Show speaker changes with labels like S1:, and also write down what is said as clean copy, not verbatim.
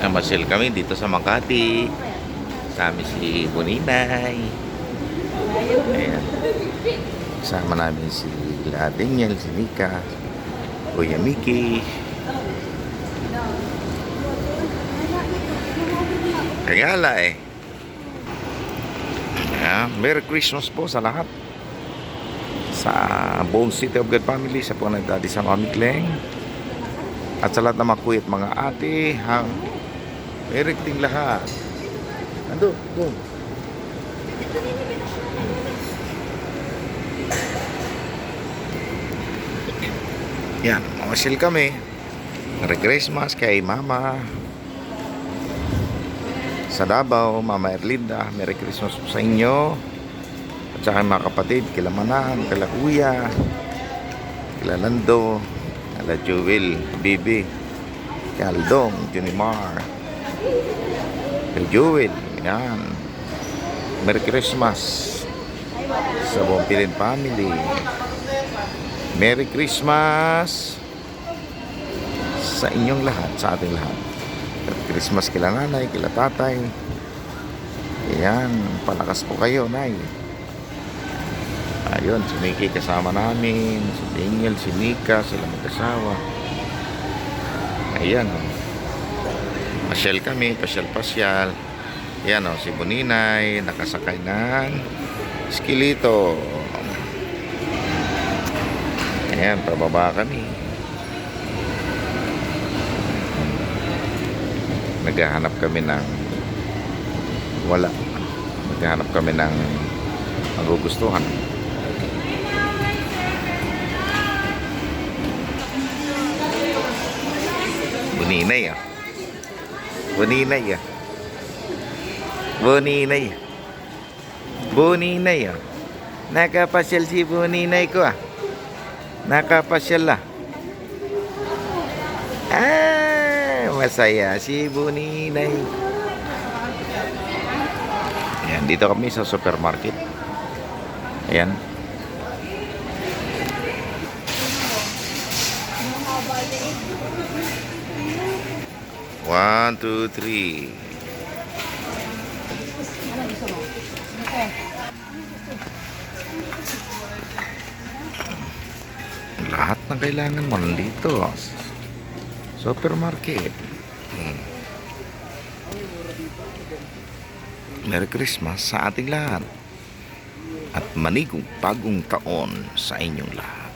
S1: Namasyal kami dito sa Makati. Kasama si Buninay. Ayan. Kasama namin si Daniel, si Nika, Kuya Mickey. Regala eh. Ayan. Merry Christmas po sa lahat. Sa buong City of God family, sa po nagdadi sa Mamikleng. At sa lahat ng mga kuya at mga ate, Merry ting lahat. Ando, doon. Yan, mamasyal kami. Merry Christmas kay Mama sa Davao, Mama Erlinda. Merry Christmas po sa inyo. At saka mga kapatid, kila Manang, kila Kuya, kila Lando, kila Jewel, Bibi, kay Aldong, Junimar, kay Jewel. Yan. Merry Christmas sa buong Pilin family. Merry Christmas sa inyong lahat, sa ating lahat. Merry Christmas kila nanay, kila tatay. Yan, palakas po kayo, nay. Ayun, si Mickey kasama namin, si Daniel, si Nika, sila mag-asawa. Ayan, pasyal kami, pasyal. Yan o, si Buninay, nakasakay ng skilito. Ayan, pababa kami. Naghahanap kami ng Naghahanap kami ng magugustuhan. Buninay ah. Buninay ah. Nakapasyal si Buninay ko ah. Nakapasyal ah. Masaya si Buninay. Ayan, dito kami sa supermarket. Ayan. One, two, three. Lahat ng kailangan mo nandito. Supermarket. Merry Christmas sa ating lahat. At manigong bagong taon sa inyong lahat.